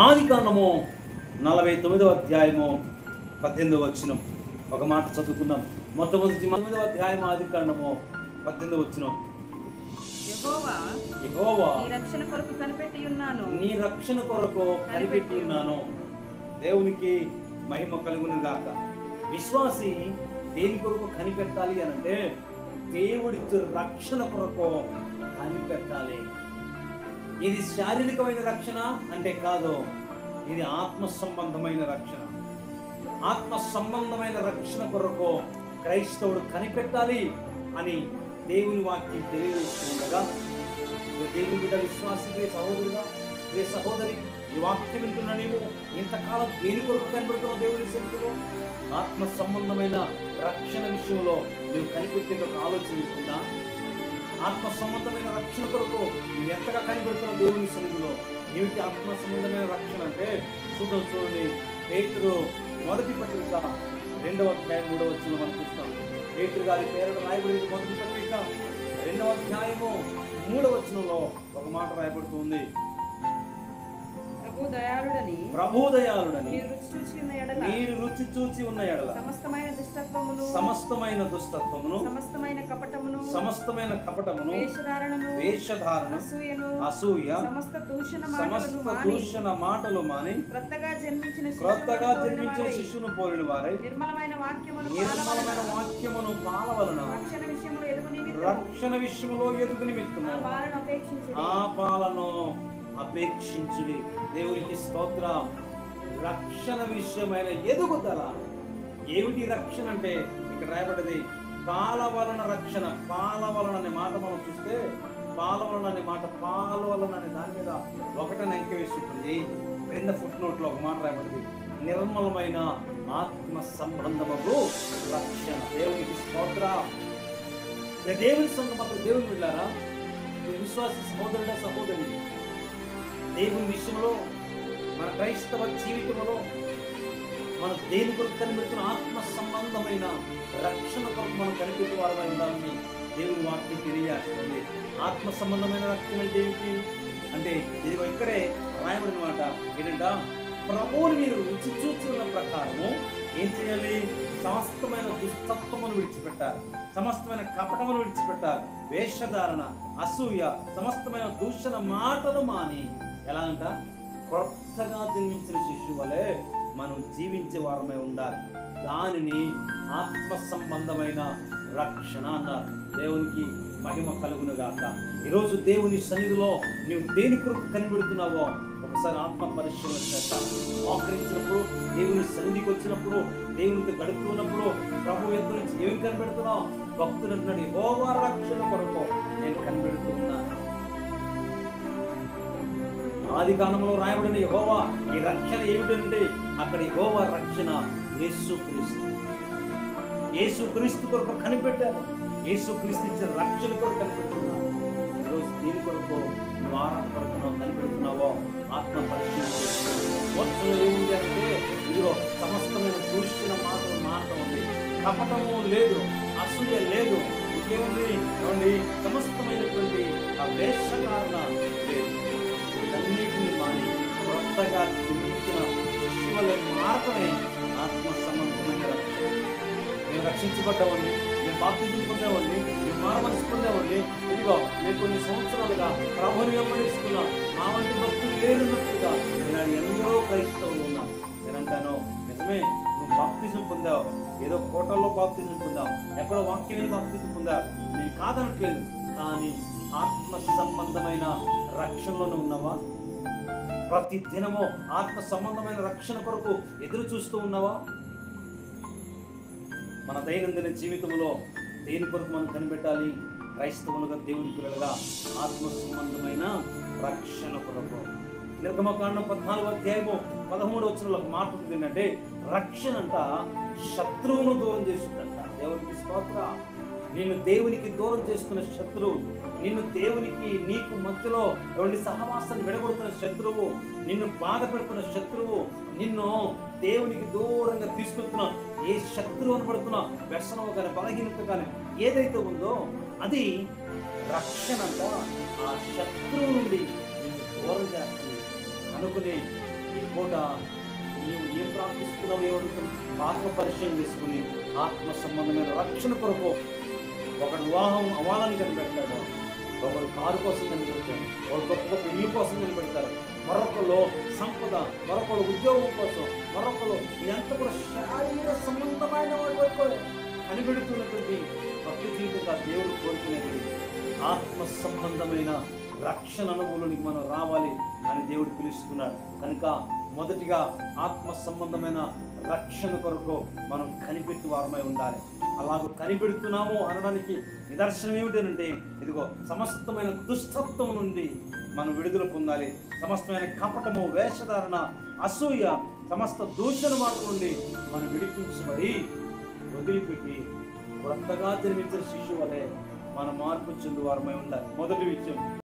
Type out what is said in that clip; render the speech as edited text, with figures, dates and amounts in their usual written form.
ఆది కాండము 49వ అధ్యాయము 18వ వచనం ఒక మాట చదువుకుందాం. మొట్టమొదటి 9వ అధ్యాయం ఆది కాండము 18వ వచనం. యెహోవా నీ రక్షణ కొరకు కనిపెట్టి ఉన్నాను. దేవునికి మహిమ కలుగును గాక. విశ్వాసి దేని కొరకు కనిపెట్టాలి అనంటే దేవుడి రక్షణ కొరకు కనిపెట్టాలి. ఇది శారీరకమైన రక్షణ అంటే కాదు, ఇది ఆత్మ సంబంధమైన రక్షణ. ఆత్మ సంబంధమైన రక్షణ కొరకు క్రైస్తవుడు కనిపెట్టాలి అని దేవుని వాక్యం తెలియజేస్తుండగా, దేవుని బిడ్డ విశ్వాసికే సహోదరుగా, ఏ సహోదరి, ఈ వాక్యం వింటున్న నీవు ఇంతకాలం దేని కొరకు కనిపెడుతున్నావు? దేవుని సన్నిధిలో ఆత్మ సంబంధమైన రక్షణ విషయంలో నువ్వు కనిపెట్టే ఒక ఆలోచన ఉందా? ఆత్మ సంబంధమైన రక్షణ కొరకు నువ్వు ఎంతగా కనిపెడుతున్నావు దేవుని సన్నిధిలో? ఏమిటి ఆత్మ సంబంధమైన రక్షణ అంటే? చూడండి, పేతురు మొదటి పత్రిక 2వ అధ్యాయం 3వ వచనంలో మనం చూస్తాం. పేతురు గారి పేరును రాయబడింది మొదటి పత్రిక 2వ అధ్యాయము 3వ వచనంలో ఒక మాట రాయబడుతుంది. ప్రభు దయాళుడని మీరు రుచి చూచి ఉన్న ఎడల సమస్తమైన దుష్టత్వమును సమస్తమైన కపటమును వేషధారణ అసూయ సమస్త దూషణ మాటలు మాని క్రొత్తగా జన్మించిన శిశువును పోలిన వారై నిర్మలమైన వాక్యమును పాలవలన రక్షణ విషయములో ఎదుగు నిమిత్తము ఆ పాలను అపేక్షించుడి. దేవునికి స్తోత్రం. రక్షణ విషయమైన ఎదుగుదల. ఏమిటి రక్షణ అంటే? ఇక్కడ రాయబడింది పాలవలన రక్షణ. పాలవలన అనే మాట మనం చూస్తే, పాలవలన అనే మాట పాలవలన అనే దాని మీద ఒకటని అంకె వేసి ఉంటుంది. క్రింద ఫుట్ నోట్లో ఒక మాట రాయబడింది నిర్మలమైన ఆత్మ సంబంధముకు రక్షణ. దేవునికి స్తోత్రం. దేవుని సంబంధం దేవుని వెళ్ళారా? విశ్వాస సహోదరుడ సహోదరి, దేవుని విషయంలో మన క్రైస్తవ జీవితంలో మనం దేని కొరకు కనిపెడుతున్న ఆత్మ సంబంధమైన రక్షణ కొరకు మనం కనిపెట్టే వారమై ఉండాలని దేవుని వాక్యం తెలియజేస్తుంది. ఆత్మ సంబంధమైన రక్షణ ఏమిటి అంటే ఇది ఇక్కడే రాయబడిన మాట ఏంటంట, ప్రభువుని మీరు రుచి చూస్తున్న ప్రకారము ఏం చేయాలి? సమస్తమైన దుస్తత్వమును విడిచిపెట్టాలి, సమస్తమైన కపటమును విడిచిపెట్టాలి, వేషధారణ, అసూయ, సమస్తమైన దూషణ మాటలు మాని ఎలా అంట కొత్తగా జన్మించిన శిశువు వలె మనం జీవించే వారమై ఉండాలి. దానిని ఆత్మ సంబంధమైన రక్షణ అన్నారు. దేవునికి మహిమ కలుగును గాక. ఈరోజు దేవుని సన్నిధిలో నీవు దేని కొరకు కనిపెడుతున్నావో ఒకసారి ఆత్మ పరిశీలన చేస్తాను. మోకరించినప్పుడు, దేవుని సన్నిధికి వచ్చినప్పుడు, దేవునితో గడుపుతున్నప్పుడు ప్రభు ఎత్తు నుంచి ఏమి కనిపెడుతున్నావు? భక్తులు అంటున్నాడు, యెహోవా రక్షణ కొరకు నేను కనిపెడుతున్నాను. ఆది కాలంలో రాయబడిన యెహోవా ఈ రక్షణ ఏమిటంటే అక్కడ యెహోవా రక్షణ యేసుక్రీస్తు. యేసుక్రీస్తు కొరకు కనిపెట్టారు. యేసుక్రీస్తు ఇచ్చిన రక్షణ కొరకు కనిపెడుతున్నారు. ఈరోజు దీని కొరకు నువ్వు ఆరాధపడుతున్నావు, కనిపెడుతున్నావో ఆత్మ పరిశీలన ఏముంది అంటే ఇదిగో సమస్తమైన దూషణ మాటలు మాటం ఉంది, కపటము లేదు, అసూయ లేదు, ఇంకేముంది ఏమండి? సమస్తమైనటువంటి ఆ వేషకారణ లేదు. అన్నిటిని మాని కొత్తగా జన్మించిన శిశువులను మాత్రమే ఆత్మ సంబంధమైన రక్షణ. మేము రక్షించబడ్డామండి, మేము బాప్తిజం పొందామండి, మేము మారమనసు పొందామండి. ఇదిగో మేము కొన్ని సంవత్సరాలుగా ప్రభువుని వెంబడిస్తున్నాం, మా వంటి భక్తులు లేరున్నట్టుగా నేను ఎందరో క్రైస్తవులు ఉన్నాం. నేనంటాను నిజమే, నువ్వు బాప్తిజం పొందావు, ఏదో కోటల్లో బాప్తిజం పొందావు, ఎక్కడో వాక్యమే బాప్తిజం పొందావు, నేను కాదనట్లేదు. కానీ ఆత్మ సంబంధమైన రక్షణలోనే ఉన్నావా? ప్రతి దినము ఆత్మ సంబంధమైన రక్షణ కొరకు ఎదురు చూస్తూ ఉన్నావా? మన దైనందిన జీవితంలో దేని కొరకు మనం కనిపెట్టాలి? క్రైస్తవులుగా, దేవుని పిల్లలుగా ఆత్మ సంబంధమైన రక్షణ కొరకు. నిర్గమకాండం 14వ అధ్యాయము 13వ వచనంలో ఒక మాట ఉంది ఏంటంటే, రక్షణ అంట శత్రువును దూరం చేస్తుందంట. దేవునికి స్తోత్రం. నిన్ను దేవునికి దూరం చేస్తున్న శత్రువు, నిన్ను దేవునికి నీకు మధ్యలో ఎవరి సహవాసాన్ని విడగొడుతున్న శత్రువు, నిన్ను బాధ పెడుతున్న శత్రువు, నిన్ను దేవునికి దూరంగా తీసుకెళ్తున్నా ఏ శత్రువు అనబడుతున్నా వ్యసనం కానీ బలహీనత కానీ ఏదైతే ఉందో అది రక్షణ అంట ఆ శత్రువు నుండి నిన్ను దూరం చేస్తుంది అనుకుని ఈ పూట నీవు ఏం ప్రార్థిస్తున్నావు, ఏమనుకుని ఆత్మ పరిచయం చేసుకుని ఆత్మ సంబంధమైన రక్షణ కొరకు ఒకడు వివాహం అవ్వాలని కనిపెడతాడు, ఒకరు కారు కోసం కనిపెడతాడు, ఒక గొప్ప పెళ్లి కోసం కనిపెడతారు, మరొకరు సంపద, మరొకరు ఉద్యోగం కోసం, మరొకరు ఎంత కూడా శారీర సంబంధమైన కనిపెడుతున్నటువంటి భక్తి జీవితంగా దేవుడు కోరుకునేది ఆత్మ సంబంధమైన రక్షణ అనుభవంలోనికి మనం రావాలి అని దేవుడు పిలుస్తున్నాడు. కనుక మొదటిగా ఆత్మ సంబంధమైన రక్షణ కొరకు మనం కనిపెట్టి వారమై ఉండాలి. అలాగ కనిపెడుతున్నాము అనడానికి నిదర్శనం ఏమిటంటే, ఇదిగో సమస్తమైన దుష్టత్వం నుండి మనం విడుదల పొందాలి. సమస్తమైన కపటము, వేషధారణ, అసూయ, సమస్త దూషణ మాటల నుండి మనం విడిపించబడి వదిలిపెట్టి కొత్తగా జన్మించిన శిశువు వలె మనం మార్పు చెందు వారమై ఉండాలి. మొదటి విషయం